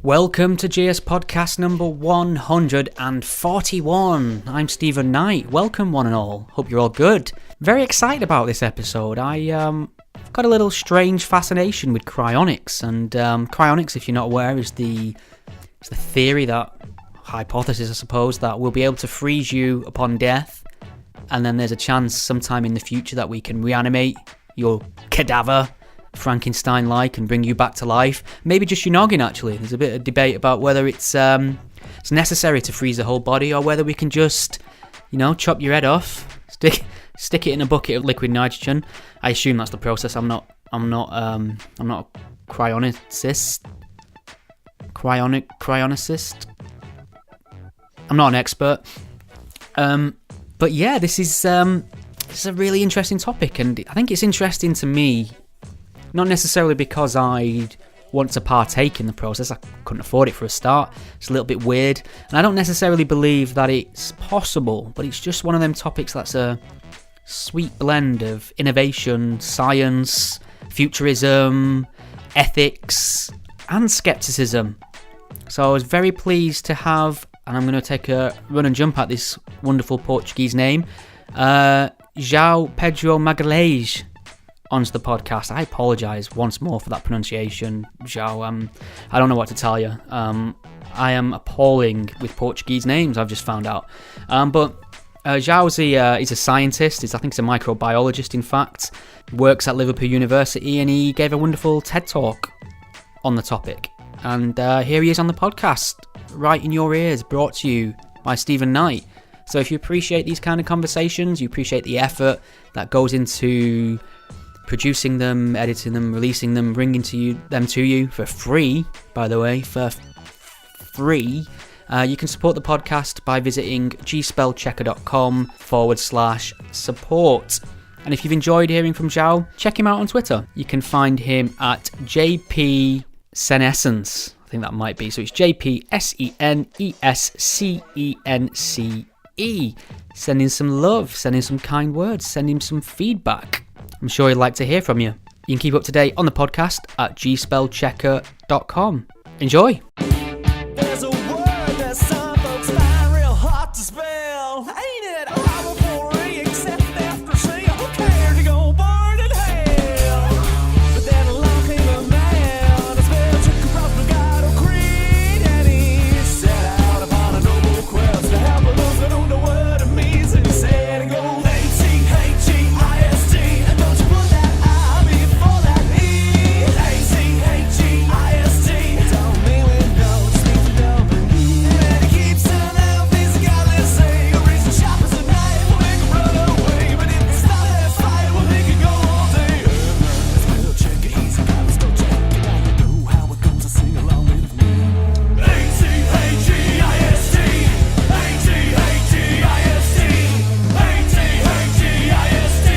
Welcome to GS Podcast number 141. I'm Stephen Knight. Welcome one and all. Hope you're all good. Very excited about this episode. I've got a little strange fascination with cryonics, and cryonics, if you're not aware, is the theory, that hypothesis, I suppose, that we'll be able to freeze you upon death, and then there's a chance sometime in the future that we can reanimate your cadaver, Frankenstein-like, and bring you back to life. Maybe just your noggin, actually. There's a bit of debate about whether it's necessary to freeze the whole body, or whether we can just, chop your head off, stick it in a bucket of liquid nitrogen. I assume that's the process. I'm not a cryonicist. Cryonicist. I'm not an expert. But yeah, this is a really interesting topic, and I think it's interesting to me. Not necessarily because I want to partake in the process. I couldn't afford it for a start. It's a little bit weird. And I don't necessarily believe that it's possible, but it's just one of them topics that's a sweet blend of innovation, science, futurism, ethics, and skepticism. So I was very pleased to have, and I'm going to take a run and jump at this wonderful Portuguese name, João Pedro de Magalhães, onto the podcast. I apologise once more for that pronunciation, João. I don't know what to tell you. I am appalling with Portuguese names, I've just found out. But João's he's a scientist. I think he's a microbiologist, in fact. Works at Liverpool University, and he gave a wonderful TED Talk on the topic. And here he is on the podcast, right in your ears, brought to you by Stephen Knight. So if you appreciate these kind of conversations, you appreciate the effort that goes into producing them, editing them, releasing them, bringing them to you for free, by the way, for free. You can support the podcast by visiting gspellchecker.com/support. And if you've enjoyed hearing from João, check him out on Twitter. You can find him at JP Senescence. I think that might be. So it's JPSENESCENCE. Send him some love, send him some kind words, send him some feedback. I'm sure he'd like to hear from you. You can keep up to date on the podcast at gspellchecker.com. Enjoy! There's a word that some folks find real hard to spell. Ain't it horrible for you, except after seeing who cared to go burn in hell? But then along came a man, a spell checker from the god of Creed, and he set out upon a noble quest to help those that don't know what it means. And he said, it goes A-T-H-E-I-S-T, and don't you put that I before that E. A-T-H-E-I-S-T, don't mean we know, just means we don't believe. And then he keeps telling them things the godless say. A reason shoppers at night will make them run away, but if they stop that fight, well, they can go all day. Spell checker, easy, gotta spell check. You gotta know how it goes, so sing along with me. A-T-H-E-I-S-T, A-T-H-E-I-S-T, A-T-H-E-I-S-T,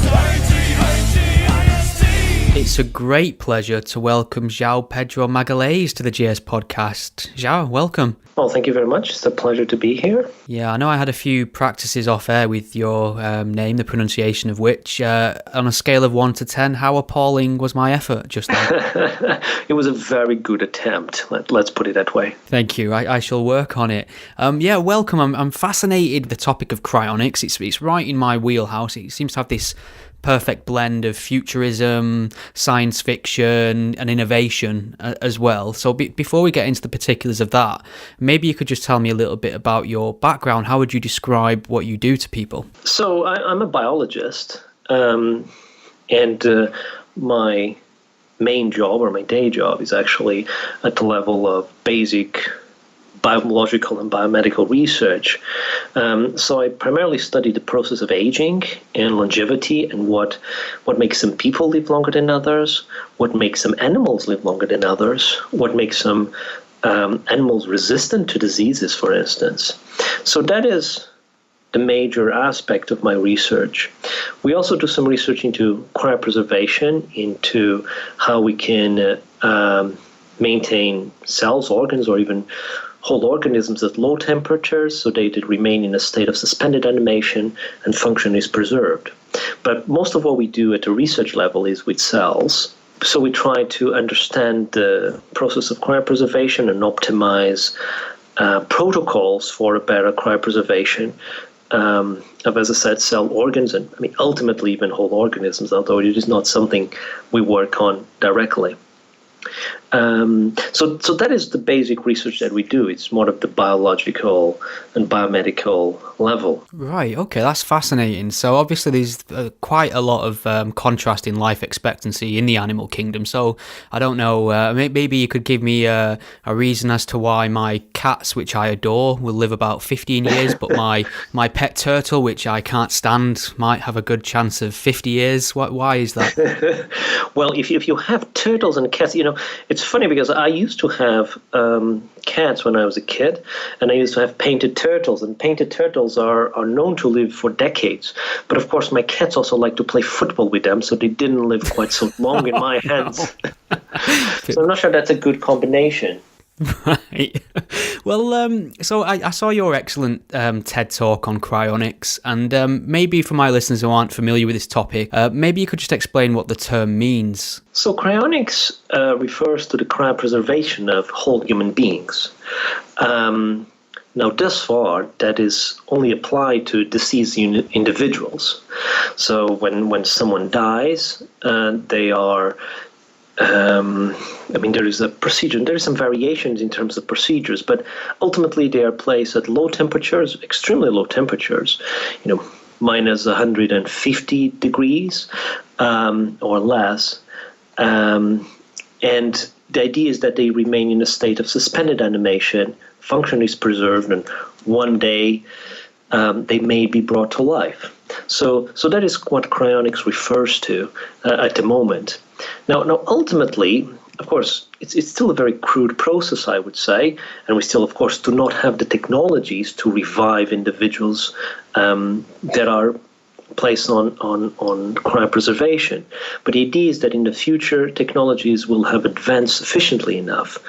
A-T-H-E-I-S-T. It's a great pleasure to welcome João Pedro Magalhães to the GS podcast. João, welcome. Well, thank you very much. It's a pleasure to be here. Yeah, I know I had a few practices off air with your name, the pronunciation of which, on a scale of 1 to 10, how appalling was my effort just now? It was a very good attempt. Let's put it that way. Thank you. I shall work on it. Yeah, welcome. I'm fascinated with the topic of cryonics. It's right in my wheelhouse. It seems to have this perfect blend of futurism, science fiction, and innovation as well. So before we get into the particulars of that, maybe you could just tell me a little bit about your background. How would you describe what you do to people? So I'm a biologist, and my main job, or my day job, is actually at the level of basic biological and biomedical research. So I primarily study the process of aging and longevity, and what makes some people live longer than others, what makes some animals live longer than others, what makes some animals resistant to diseases, for instance. So that is the major aspect of my research. We also do some research into cryopreservation, into how we can maintain cells, organs, or even whole organisms at low temperatures so they remain in a state of suspended animation and function is preserved. But most of what we do at the research level is with cells. So we try to understand the process of cryopreservation and optimize protocols for a better cryopreservation of, as I said, cell organs, and I mean ultimately even whole organisms, although it is not something we work on directly. So that is the basic research that we do. It's more of the biological and biomedical level. Right, okay, that's fascinating. So obviously there's quite a lot of contrast in life expectancy in the animal kingdom. So I don't know, maybe you could give me a reason as to why my cats, which I adore, will live about 15 years, but my pet turtle, which I can't stand, might have a good chance of 50 years. Why is that? Well, if you have turtles and cats, it's funny because I used to have cats when I was a kid, and I used to have painted turtles, and painted turtles are known to live for decades. But of course, my cats also like to play football with them, so they didn't live quite so long in my hands. So I'm not sure that's a good combination. Right. Well, so I saw your excellent TED talk on cryonics, and maybe for my listeners who aren't familiar with this topic, maybe you could just explain what the term means. So cryonics refers to the cryopreservation of whole human beings. Now, thus far, that is only applied to deceased individuals. So when someone dies, they are there is a procedure, and there is some variations in terms of procedures, but ultimately they are placed at low temperatures, extremely low temperatures, minus 150 degrees or less. And the idea is that they remain in a state of suspended animation, function is preserved, and one day they may be brought to life. So that is what cryonics refers to at the moment. Now, ultimately, of course, it's still a very crude process, I would say, and we still, of course, do not have the technologies to revive individuals that are placed on cryopreservation. But the idea is that in the future, technologies will have advanced sufficiently enough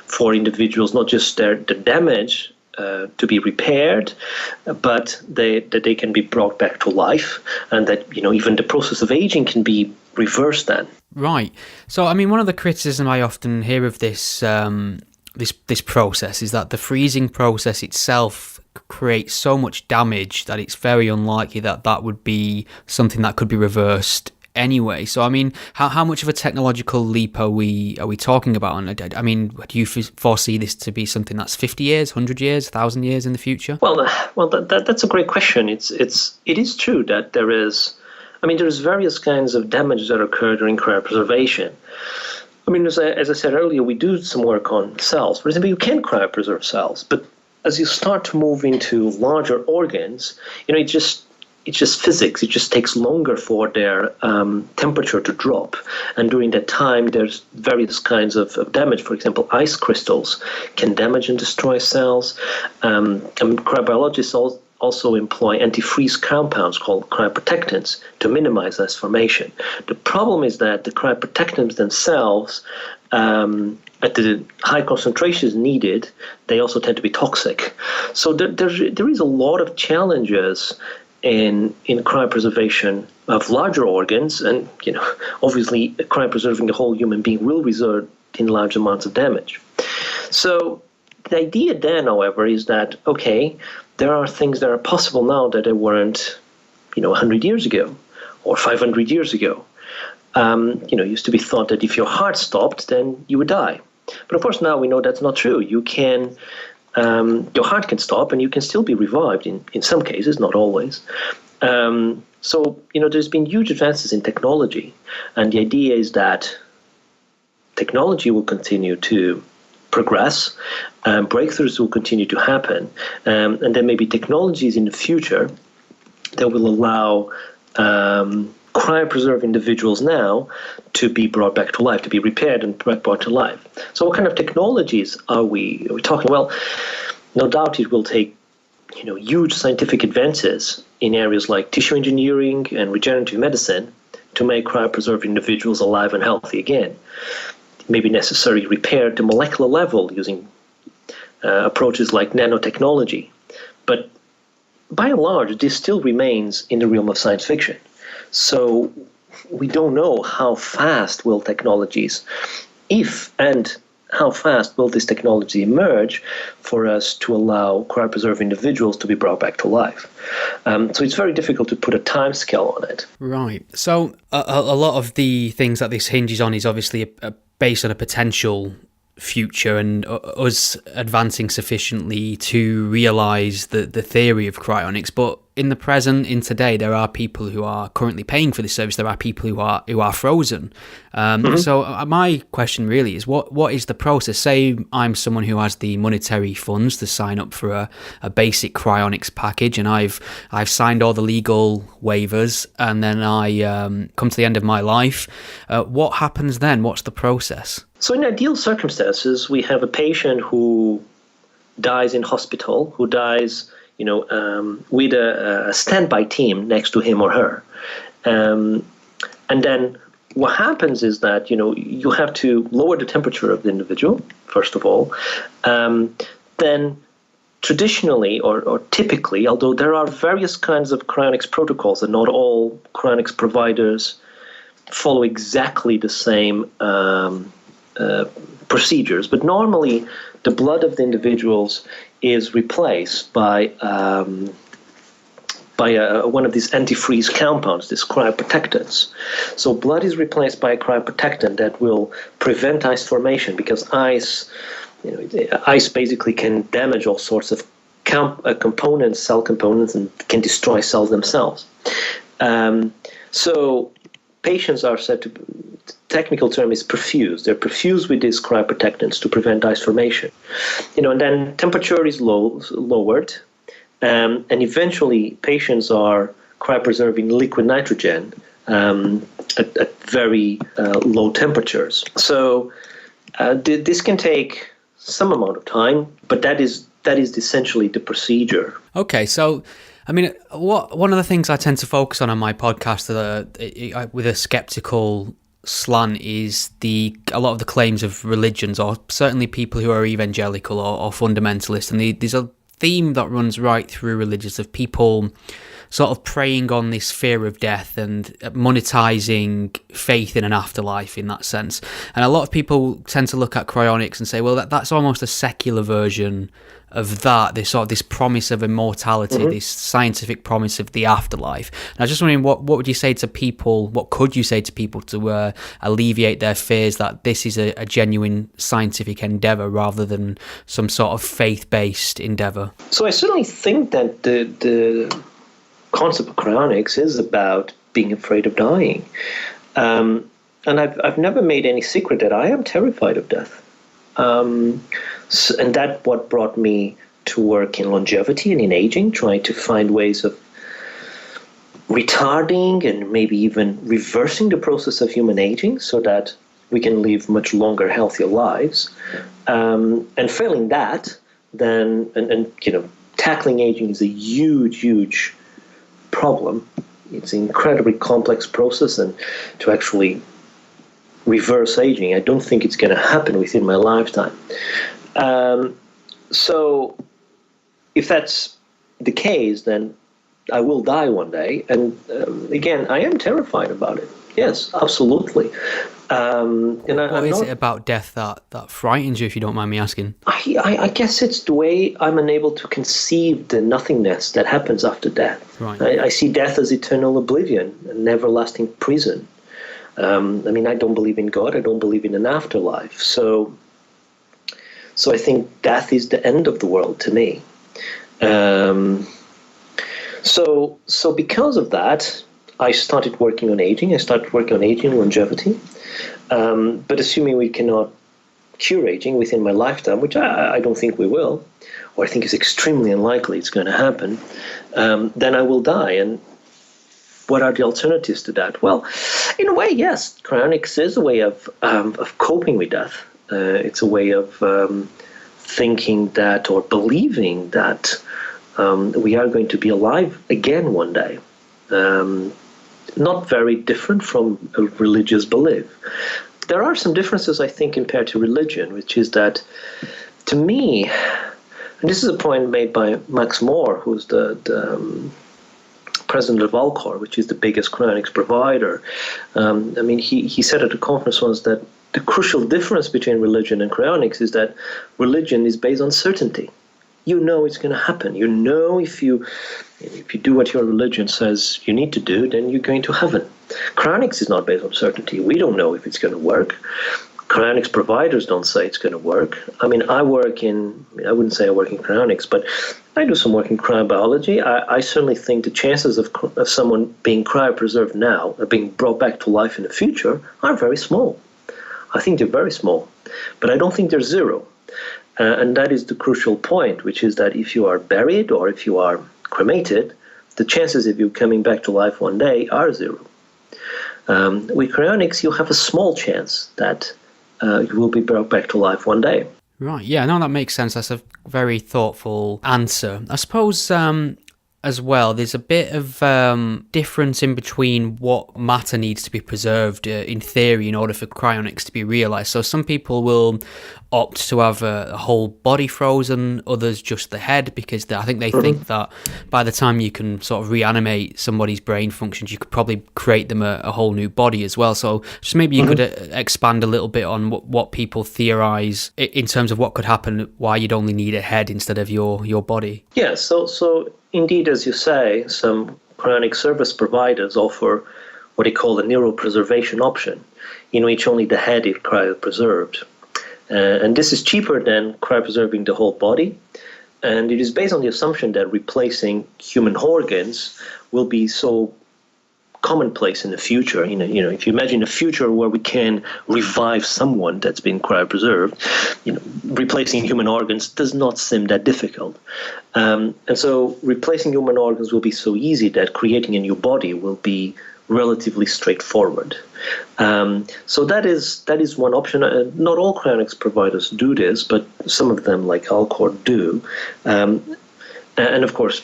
for individuals, not just their damage to be repaired, but that they can be brought back to life, and that even the process of aging can be reversed then. Right. So I mean, one of the criticism I often hear of this this process is that the freezing process itself creates so much damage that it's very unlikely that would be something that could be reversed anyway. So I mean, how much of a technological leap are we talking about? And I mean, do you foresee this to be something that's 50 years, 100 years, 1,000 years in the future? Well, that's a great question. It is true that there's various kinds of damage that occur during cryopreservation. I mean, as I said earlier, we do some work on cells. For example, you can cryopreserve cells, but as you start to move into larger organs, it's just physics. It just takes longer for their temperature to drop. And during that time, there's various kinds of damage. For example, ice crystals can damage and destroy cells. And cryobiologists also employ antifreeze compounds called cryoprotectants to minimize ice formation. The problem is that the cryoprotectants themselves, at the high concentrations needed, they also tend to be toxic. So there is a lot of challenges in cryopreservation of larger organs, and obviously cryopreserving a whole human being will result in large amounts of damage. So the idea then, however, is that there are things that are possible now that they weren't 100 years ago or 500 years ago. It used to be thought that if your heart stopped, then you would die. But of course now we know that's not true. You can your heart can stop and you can still be revived in some cases, not always. So there's been huge advances in technology, and the idea is that technology will continue to progress, breakthroughs will continue to happen, and there may be technologies in the future that will allow cryopreserved individuals now to be brought back to life, to be repaired and brought to life. So what kind of technologies are we talking? Well, no doubt it will take huge scientific advances in areas like tissue engineering and regenerative medicine to make cryopreserved individuals alive and healthy again. It may be necessary to repair at the molecular level using approaches like nanotechnology. But by and large, this still remains in the realm of science fiction. So we don't know how fast will technologies, if and how fast will this technology emerge for us to allow cryopreserved individuals to be brought back to life. So it's very difficult to put a time scale on it. Right. So a lot of the things that this hinges on is obviously based on a potential future and us advancing sufficiently to realise the theory of cryonics. But in the present, in today, there are people who are currently paying for this service. There are people who are frozen. So my question really is, what is the process? Say I'm someone who has the monetary funds to sign up for a basic cryonics package, and I've signed all the legal waivers, and then I come to the end of my life. What happens then? What's the process? So in ideal circumstances, we have a patient who dies in hospital, who dies, with a standby team next to him or her. And then what happens is that, you have to lower the temperature of the individual, first of all. Then traditionally or typically, although there are various kinds of cryonics protocols and not all cryonics providers follow exactly the same procedures, but normally the blood of the individuals is replaced by one of these antifreeze compounds, these cryoprotectants. So blood is replaced by a cryoprotectant that will prevent ice formation, because ice basically can damage all sorts of components, cell components, and can destroy cells themselves. So patients are said to, technical term is perfused. They're perfused with these cryoprotectants to prevent ice formation. And then temperature is lowered, and eventually patients are cryopreserving liquid nitrogen at very low temperatures. So this can take some amount of time, but that is essentially the procedure. Okay, so I mean, one of the things I tend to focus on my podcast with a skeptical slant is a lot of the claims of religions, or certainly people who are evangelical or fundamentalist, and there's a theme that runs right through religions of people sort of preying on this fear of death and monetizing faith in an afterlife in that sense. And a lot of people tend to look at cryonics and say, well, that's almost a secular version of that, this promise of immortality, this scientific promise of the afterlife. And I was just wondering, what would you say to people, what could you say to people to alleviate their fears that this is a genuine scientific endeavour rather than some sort of faith-based endeavour? So I certainly think that the concept of cryonics is about being afraid of dying. And I've never made any secret that I am terrified of death. And that's what brought me to work in longevity and in aging, trying to find ways of retarding and maybe even reversing the process of human aging so that we can live much longer, healthier lives. And failing that, then, and tackling aging is a huge, huge problem. It's an incredibly complex process, and to actually reverse aging, I don't think it's going to happen within my lifetime. So if that's the case, then I will die one day. And again, I am terrified about it. Yes, absolutely. What is it about death that frightens you, if you don't mind me asking? I guess it's the way I'm unable to conceive the nothingness that happens after death. Right. I see death as eternal oblivion, an everlasting prison. I don't believe in God. I don't believe in an afterlife. So I think death is the end of the world to me. So because of that, I started working on aging. I started working on aging and longevity. But assuming we cannot cure aging within my lifetime, which I don't think we will, or I think is extremely unlikely it's going to happen, then I will die. And what are the alternatives to that? Well, in a way, yes, cryonics is a way of coping with death. It's a way of thinking that, or believing that we are going to be alive again one day. Not very different from a religious belief. There are some differences, I think, compared to religion, which is that, to me, and this is a point made by Max Moore, who's the president of Alcor, which is the biggest cryonics provider. He said at a conference once that the crucial difference between religion and cryonics is that religion is based on certainty. You know it's going to happen. You know if you do what your religion says you need to do, then you're going to heaven. Cryonics is not based on certainty. We don't know if it's going to work. Cryonics providers don't say it's going to work. I wouldn't say I work in cryonics, but I do some work in cryobiology. I certainly think the chances of someone being cryopreserved now, or being brought back to life in the future, are very small. I think they're very small, but I don't think they're zero. And that is the crucial point, which is that if you are buried or if you are cremated, the chances of you coming back to life one day are zero. With cryonics, you have a small chance that you will be brought back to life one day. Right, yeah, no, that makes sense. That's a very thoughtful answer. I suppose as well, there's a bit of difference in between what matter needs to be preserved in theory in order for cryonics to be realised. So some people will opt to have a whole body frozen, others just the head, because I think they think that by the time you can sort of reanimate somebody's brain functions, you could probably create them a whole new body as well. So just maybe you could expand a little bit on what people theorise in terms of what could happen, why you'd only need a head instead of your body. Yeah, so indeed, as you say, some cryonic service providers offer what they call the neuropreservation option, in which only the head is cryopreserved. And this is cheaper than cryopreserving the whole body, and it is based on the assumption that replacing human organs will be so commonplace in the future. If you imagine a future where we can revive someone that's been cryopreserved, replacing human organs does not seem that difficult. And so replacing human organs will be so easy that creating a new body will be relatively straightforward. So that is one option. Not all cryonics providers do this, but some of them, like Alcor, do. And of course,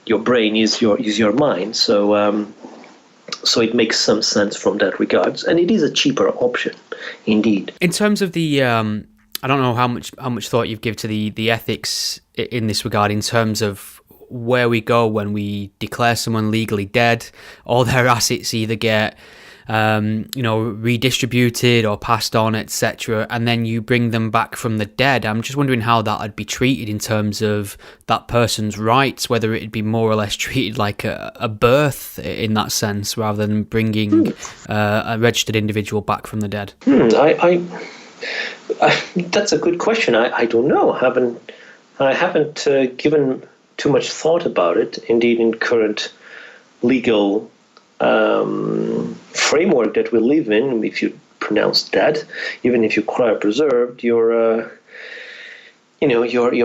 your brain is your mind. So it makes some sense from that regards, and it is a cheaper option, indeed. In terms of the, I don't know how much thought you've given to the ethics in this regard, in terms of where we go when we declare someone legally dead. All their assets either get redistributed or passed on, etc., and then you bring them back from the dead. I'm just wondering how that would be treated in terms of that person's rights, whether it'd be more or less treated like a birth in that sense, rather than bringing a registered individual back from the dead. That's a good question. I don't know. I haven't given too much thought about it. Indeed, in current legal framework that we live in, if you pronounce dead, even if you cryopreserved, your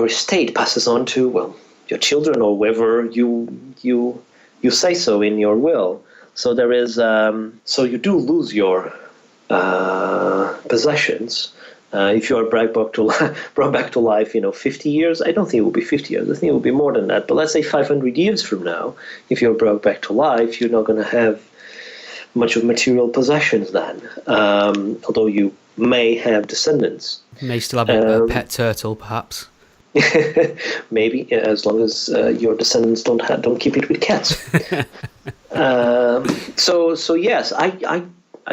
estate passes on to your children or whoever you say so in your will. So there is so you do lose your possessions. If you are brought back to life, 50 years, I don't think it will be 50 years. I think it will be more than that. But let's say 500 years from now, if you're brought back to life, you're not going to have much of material possessions then, although you may have descendants. You may still have a pet turtle, perhaps. Maybe, as long as your descendants don't keep it with cats. So yes, I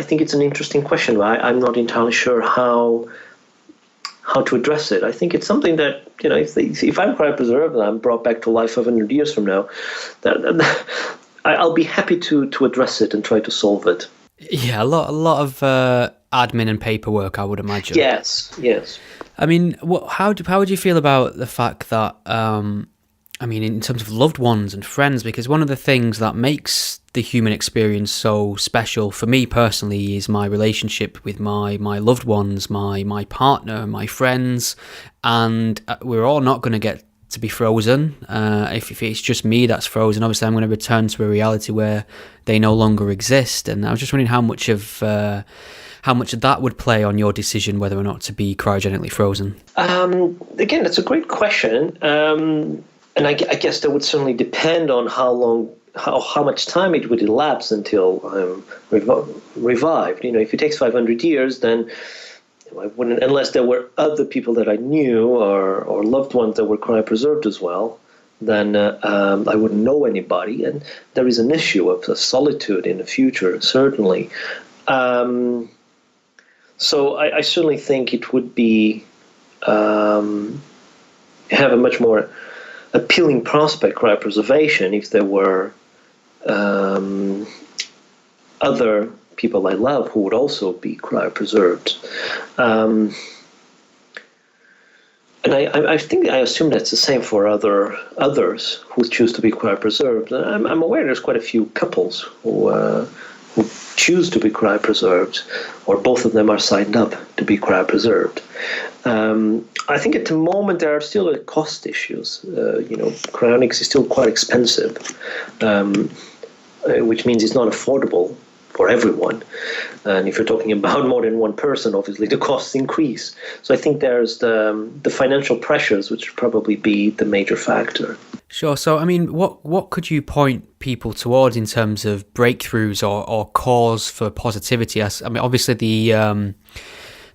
think it's an interesting question. I'm not entirely sure how to address it. I think it's something that, if I'm cryopreserved and I'm brought back to life 500 years from now, I'll be happy to address it and try to solve it. Yeah, a lot of admin and paperwork, I would imagine. Yes. I mean, how would you feel about the fact that, in terms of loved ones and friends, because one of the things that makes the human experience so special for me personally is my relationship with my loved ones, my partner, my friends, and we're all not going to get to be frozen. If it's just me that's frozen, obviously I'm going to return to a reality where they no longer exist. And I was just wondering how much of that would play on your decision whether or not to be cryogenically frozen. Again, that's a great question. And I guess that would certainly depend on how much time it would elapse until I'm revived. If it takes 500 years, then I wouldn't, unless there were other people that I knew or loved ones that were cryopreserved as well. then I wouldn't know anybody, and there is an issue of solitude in the future, certainly. So I certainly think it would be have a much more appealing prospect, cryopreservation, if there were other people I love who would also be cryopreserved. And I think I assume that's the same for others who choose to be cryopreserved. I'm aware there's quite a few couples who choose to be cryopreserved, or both of them are signed up to be cryopreserved. I think at the moment there are still cost issues. Cryonics is still quite expensive, which means it's not affordable for everyone. And if you're talking about more than one person, obviously the costs increase. So I think there's the financial pressures, which would probably be the major factor. Sure. So, I mean, what could you point people towards in terms of breakthroughs or cause for positivity? I mean, obviously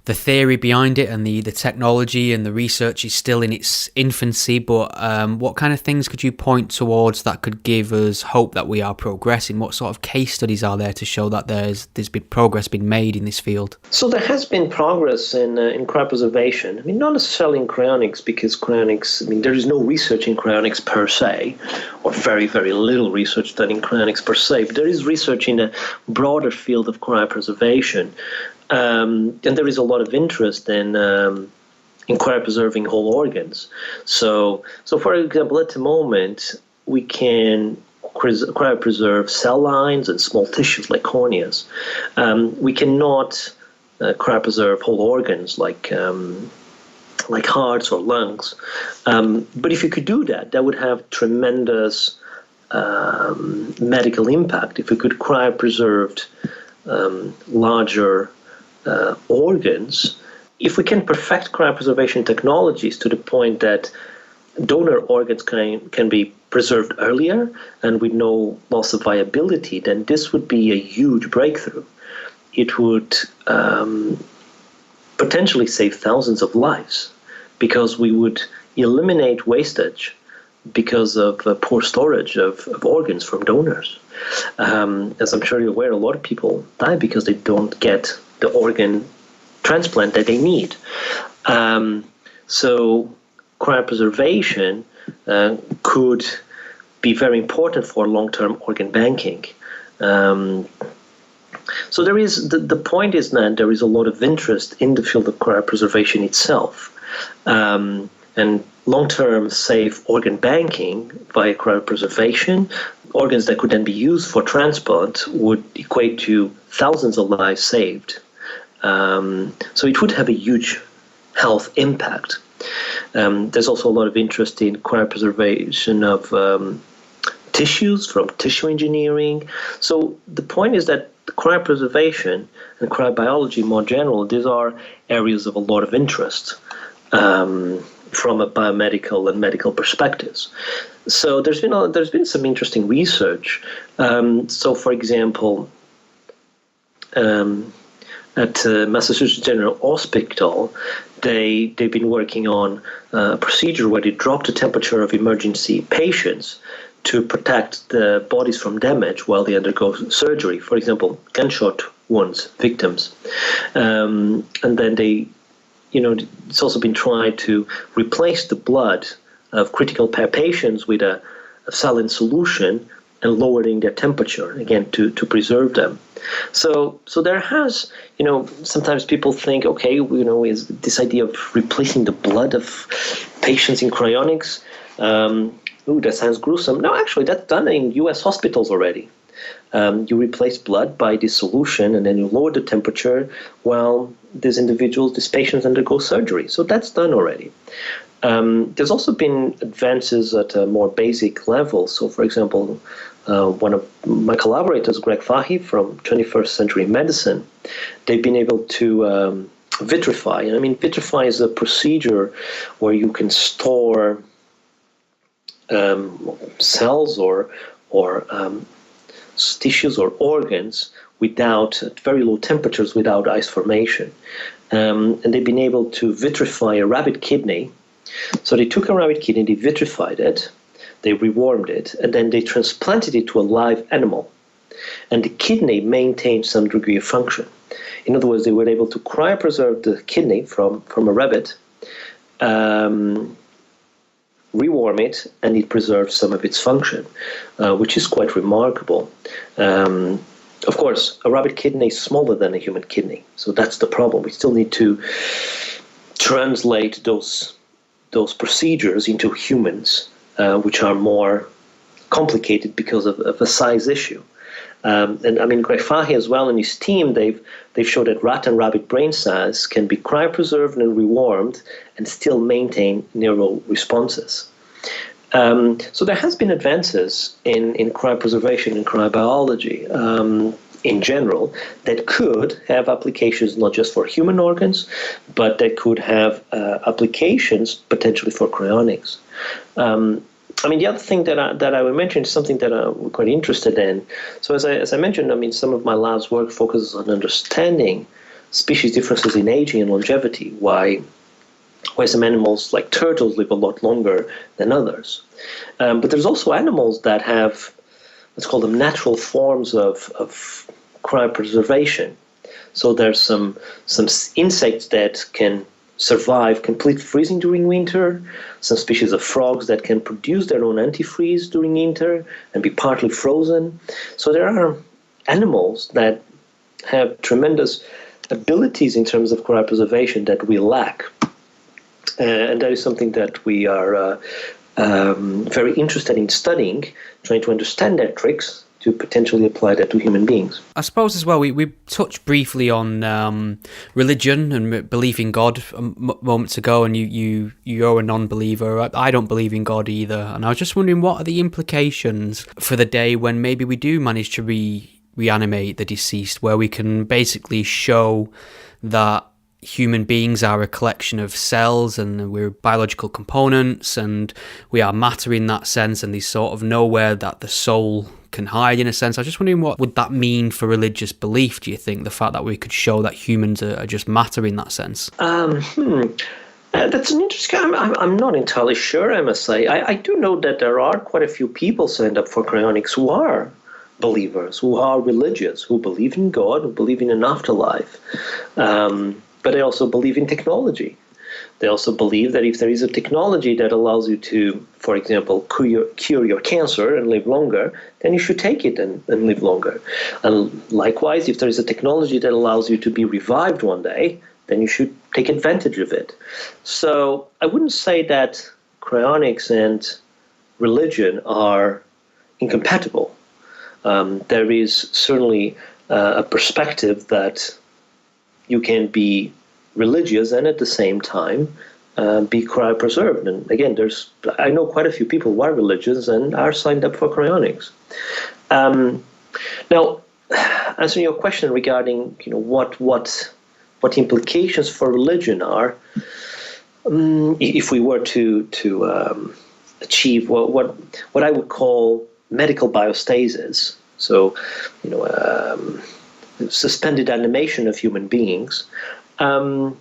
the theory behind it and the technology and the research is still in its infancy, but what kind of things could you point towards that could give us hope that we are progressing? What sort of case studies are there to show that there's been progress been made in this field? So there has been progress in cryopreservation. I mean, not necessarily in cryonics, because cryonics, I mean, there is no research in cryonics per se, or very, very little research done in cryonics per se, but there is research in a broader field of cryopreservation. And there is a lot of interest in cryopreserving whole organs. So for example, at the moment, we can cryopreserve cell lines and small tissues like corneas. We cannot cryopreserve whole organs like hearts or lungs. But if you could do that, that would have tremendous medical impact. If we could cryopreserve larger organs, if we can perfect cryopreservation technologies to the point that donor organs can be preserved earlier and with no loss of viability, then this would be a huge breakthrough. It would potentially save thousands of lives, because we would eliminate wastage because of poor storage of organs from donors. As I'm sure you're aware, a lot of people die because they don't get the organ transplant that they need. So cryopreservation could be very important for long-term organ banking. So there is the point is that there is a lot of interest in the field of cryopreservation itself, and long-term safe organ banking via cryopreservation, organs that could then be used for transplant, would equate to thousands of lives saved. So it would have a huge health impact. There's also a lot of interest in cryopreservation of tissues from tissue engineering. So the point is that cryopreservation and cryobiology more general, these are areas of a lot of interest from a biomedical and medical perspectives. So there's been some interesting research. So for example, at Massachusetts General Hospital, they've been working on a procedure where they drop the temperature of emergency patients to protect the bodies from damage while they undergo surgery. For example, gunshot wounds victims, and then it's also been tried to replace the blood of critical care patients with a saline solution and lowering their temperature, again, to preserve them. So there has, sometimes people think, okay, is this idea of replacing the blood of patients in cryonics, that sounds gruesome. No, actually, that's done in U.S. hospitals already. You replace blood by this solution, and then you lower the temperature while these patients undergo surgery. So that's done already. There's also been advances at a more basic level. So, for example, one of my collaborators, Greg Fahy from 21st Century Medicine, they've been able to vitrify. And I mean, vitrify is a procedure where you can store cells or tissues or organs at very low temperatures without ice formation. And they've been able to vitrify a rabbit kidney. So they took a rabbit kidney, they vitrified it, they rewarmed it, and then they transplanted it to a live animal. And the kidney maintained some degree of function. In other words, they were able to cryopreserve the kidney from a rabbit, rewarm it, and it preserves some of its function, which is quite remarkable. Of course, a rabbit kidney is smaller than a human kidney, so that's the problem. We still need to translate those procedures into humans, which are more complicated because of a size issue. And I mean, Greg Fahy as well and his team, they've showed that rat and rabbit brain size can be cryopreserved and rewarmed and still maintain neural responses. So there has been advances in cryopreservation and cryobiology in general that could have applications not just for human organs, but that could have applications potentially for cryonics. I mean, the other thing that I would mention is something that I'm quite interested in. So as I mentioned, I mean, some of my lab's work focuses on understanding species differences in aging and longevity, why some animals like turtles live a lot longer than others. But there's also animals that have, let's call them natural forms of cryopreservation. So there's some insects that can survive complete freezing during winter, some species of frogs that can produce their own antifreeze during winter and be partly frozen. So there are animals that have tremendous abilities in terms of cryopreservation that we lack. And that is something that we are very interested in studying, trying to understand their tricks to potentially apply that to human beings. I suppose as well, we touched briefly on religion and belief in God moments ago, and you're a non-believer. I don't believe in God either, and I was just wondering, what are the implications for the day when maybe we do manage to reanimate the deceased, where we can basically show that human beings are a collection of cells and we're biological components and we are matter in that sense, and there's sort of nowhere that the soul can hide in a sense. I was just wondering, what would that mean for religious belief, do you think, the fact that we could show that humans are just matter in that sense? That's an interesting. I'm not entirely sure, I must say. I do know that there are quite a few people signed up for cryonics who are believers, who are religious, who believe in God, who believe in an afterlife. But they also believe in technology. They also believe that if there is a technology that allows you to, for example, cure your cancer and live longer, then you should take it and live longer. And likewise, if there is a technology that allows you to be revived one day, then you should take advantage of it. So I wouldn't say that cryonics and religion are incompatible. There is certainly a perspective that you can be religious and at the same time be cryopreserved. And again, I know quite a few people who are religious and are signed up for cryonics. Now, answering your question regarding what implications for religion are, if we were to achieve what I would call medical biostasis, so suspended animation of human beings. I'm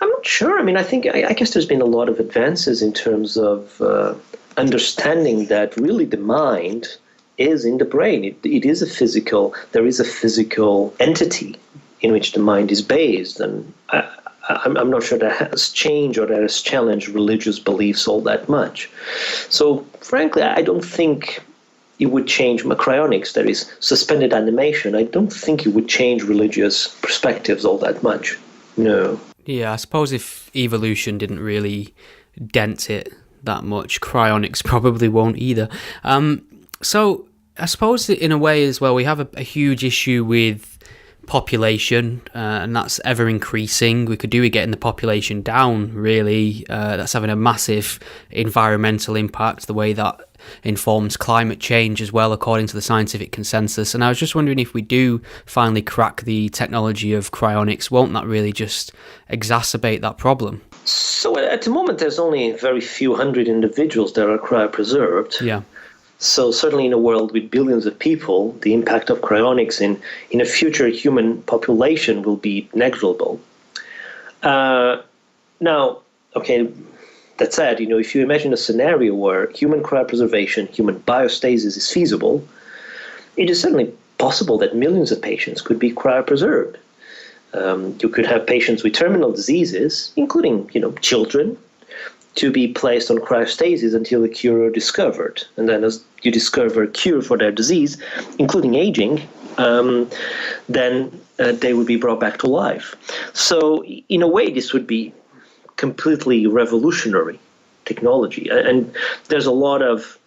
not sure. I mean, I guess there's been a lot of advances in terms of understanding that really the mind is in the brain. It is there is a physical entity in which the mind is based, and I'm not sure that has changed or that has challenged religious beliefs all that much. So, frankly, I don't think it would change cryonics, that is suspended animation. I don't think it would change religious perspectives all that much. No. Yeah, I suppose if evolution didn't really dent it that much, cryonics probably won't either. So I suppose that in a way as well, we have a huge issue with population, and that's ever increasing. We could do with getting the population down, really. That's having a massive environmental impact, the way that informs climate change as well, according to the scientific consensus. And I was just wondering, if we do finally crack the technology of cryonics, won't that really just exacerbate that problem? So at the moment, there's only very few hundred individuals that are cryopreserved. Yeah. So certainly in a world with billions of people, the impact of cryonics in a future human population will be negligible. Now, okay, That said, if you imagine a scenario where human cryopreservation, human biostasis is feasible, it is certainly possible that millions of patients could be cryopreserved. You could have patients with terminal diseases, including, children, to be placed on cryostasis until a cure is discovered. And then as you discover a cure for their disease, including aging, then they would be brought back to life. So in a way, this would be completely revolutionary technology. And there's a lot of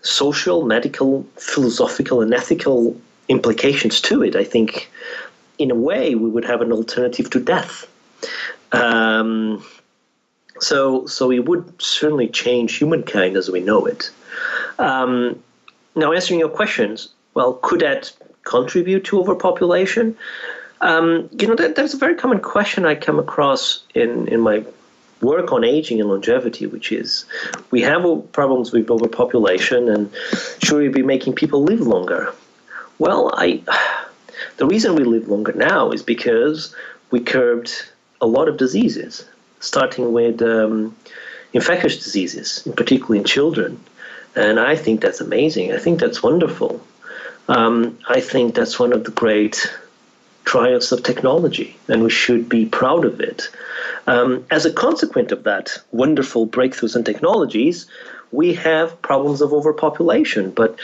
social, medical, philosophical, and ethical implications to it. I think in a way we would have an alternative to death. So it would certainly change humankind as we know it. Now, answering your questions, well, could that contribute to overpopulation? That's a very common question I come across in my work on aging and longevity, which is we have problems with overpopulation, and should we be making people live longer? Well, the reason we live longer now is because we curbed a lot of diseases, starting with infectious diseases, particularly in children. And I think that's amazing. I think that's wonderful. I think that's one of the great triumphs of technology, and we should be proud of it. As a consequence of that wonderful breakthroughs in technologies, we have problems of overpopulation. But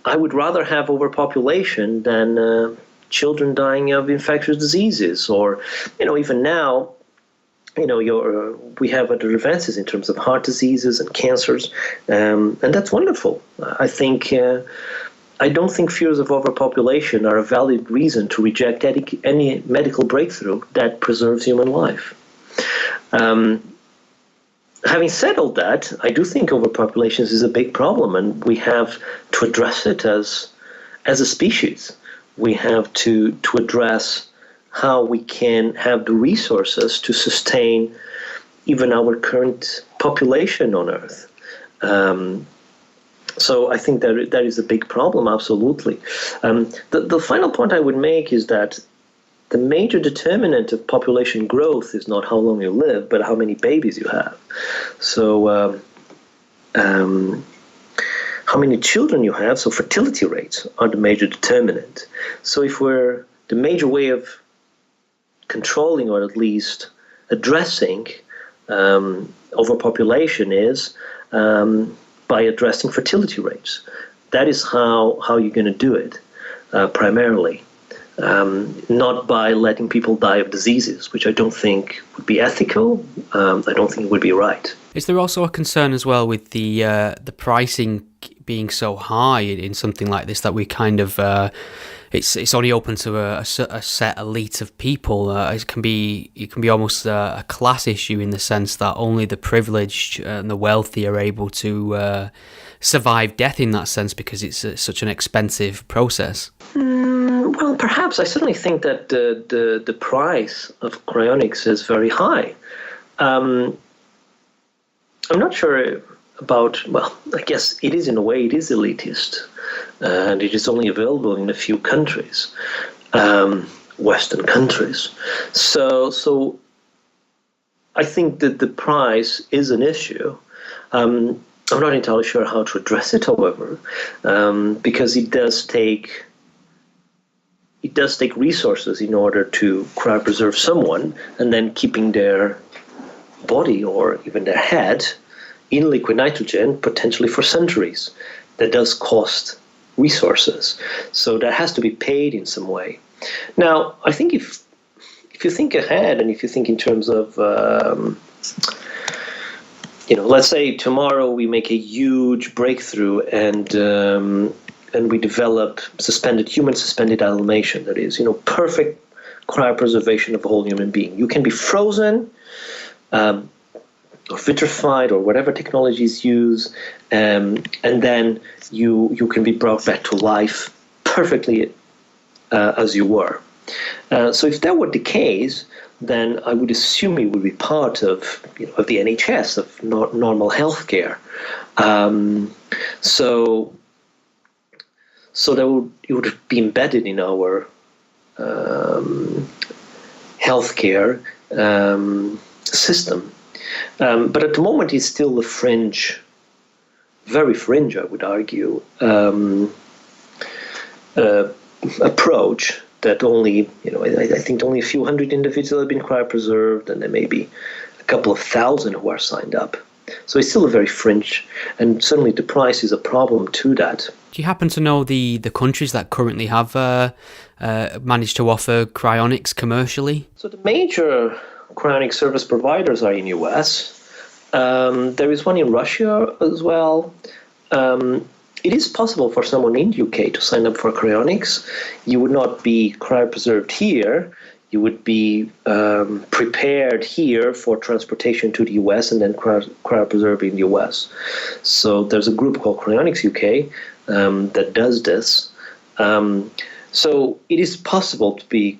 I would rather have overpopulation than children dying of infectious diseases, or even now. We have other advances in terms of heart diseases and cancers, and that's wonderful. I don't think fears of overpopulation are a valid reason to reject any medical breakthrough that preserves human life. Having said all that, I do think overpopulation is a big problem, and we have to address it as a species. We have to address how we can have the resources to sustain even our current population on Earth. So I think that is a big problem, absolutely. The final point I would make is that the major determinant of population growth is not how long you live, but how many babies you have. So how many children you have, so fertility rates are the major determinant. So the major way of controlling, or at least addressing overpopulation is by addressing fertility rates. That is how you're going to do it, primarily. Not by letting people die of diseases, which I don't think would be ethical. I don't think it would be right. Is there also a concern as well with the pricing being so high in something like this, that we kind of it's only open to a set elite of people? It can be almost a class issue, in the sense that only the privileged and the wealthy are able to survive death in that sense, because it's such an expensive process. Well, perhaps. I certainly think that the price of cryonics is very high. I'm not sure about, well, I guess it is, in a way, it is elitist, and it is only available in a few countries, Western countries. So I think that the price is an issue. I'm not entirely sure how to address it, however, because it does take resources in order to cryopreserve someone, and then keeping their body or even their head in liquid nitrogen, potentially for centuries. That does cost resources. So that has to be paid in some way. Now, I think if you think ahead, and if you think in terms of, let's say tomorrow we make a huge breakthrough and we develop human suspended animation, that is, perfect cryopreservation of a whole human being. You can be frozen, or vitrified, or whatever technologies use, and then you can be brought back to life perfectly as you were. So if that were the case, then I would assume it would be part of the NHS, of normal healthcare. So that it would be embedded in our healthcare system. But at the moment, it's still a fringe, very fringe, I would argue, approach that only, I think only a few hundred individuals have been cryopreserved, and there may be a couple of thousand who are signed up. So it's still a very fringe, and certainly the price is a problem to that. Do you happen to know the countries that currently have managed to offer cryonics commercially? So the major cryonic service providers are in US. There is one in Russia as well. It is possible for someone in UK to sign up for cryonics. You would not be cryopreserved here. You would be prepared here for transportation to the US and then cryopreserved in the US. So there's a group called Cryonics UK that does this. So it is possible to be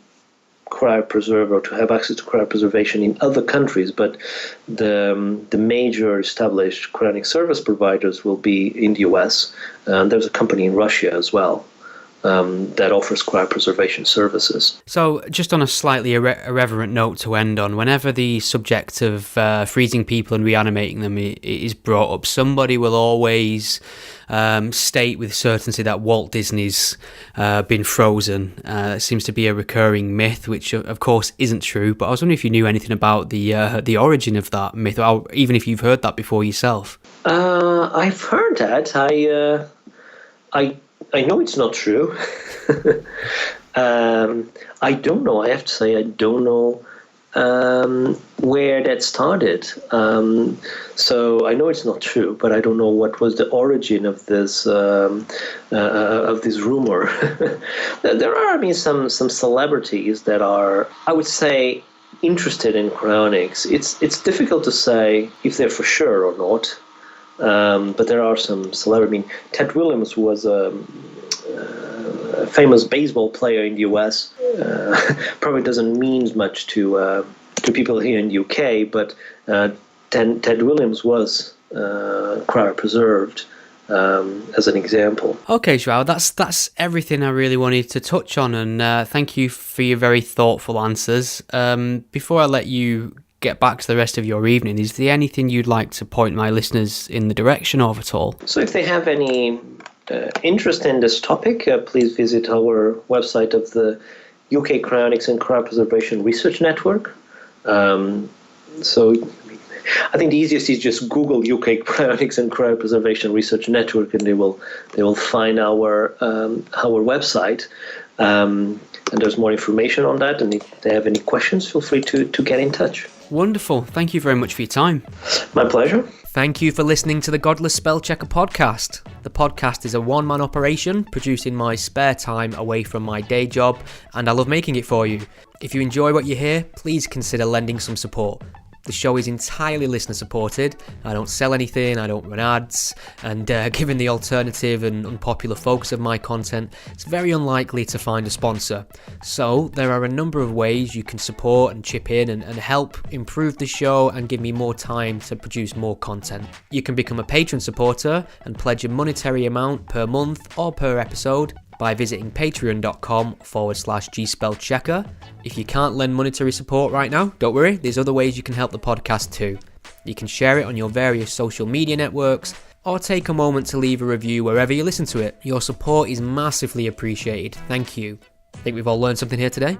cryopreserved or to have access to cryopreservation in other countries, but the major established cryonic service providers will be in the US. There's a company in Russia as well that offers cryopreservation services. So just on a slightly irreverent note to end on, whenever the subject of freezing people and reanimating them is brought up, somebody will always state with certainty that Walt Disney's been frozen. It seems to be a recurring myth, which of course isn't true, but I was wondering if you knew anything about the origin of that myth, or even if you've heard that before yourself. I've heard that. I know it's not true. I don't know. I have to say I don't know where that started. So I know it's not true, but I don't know what was the origin of this rumor. There are, some celebrities that are, I would say, interested in cryonics. It's difficult to say if they're for sure or not. But there are some celebrities. Ted Williams was a famous baseball player in the US. Probably doesn't mean much to people here in the UK, but Ted Williams was cryopreserved as an example. Okay, João, that's everything I really wanted to touch on, and thank you for your very thoughtful answers. Before I let you get back to the rest of your evening, is there anything you'd like to point my listeners in the direction of at all? So if they have any interest in this topic, please visit our website of the UK Cryonics and Cryopreservation Research Network. So I think the easiest is just Google UK Cryonics and Cryopreservation Research Network, and they will find our website. And there's more information on that, and if they have any questions, feel free to get in touch. Wonderful. Thank you very much for your time. My pleasure. Thank you for listening to the Godless Spellchecker podcast. The podcast is a one-man operation produced in my spare time away from my day job, and I love making it for you. If you enjoy what you hear, please consider lending some support. The show is entirely listener supported. I don't sell anything, I don't run ads, and given the alternative and unpopular focus of my content, it's very unlikely to find a sponsor. So there are a number of ways you can support and chip in and help improve the show and give me more time to produce more content. You can become a patron supporter and pledge a monetary amount per month or per episode by visiting patreon.com/gspellchecker. If you can't lend monetary support right now, don't worry, there's other ways you can help the podcast too. You can share it on your various social media networks, or take a moment to leave a review wherever you listen to it. Your support is massively appreciated. Thank you. Think we've all learned something here today?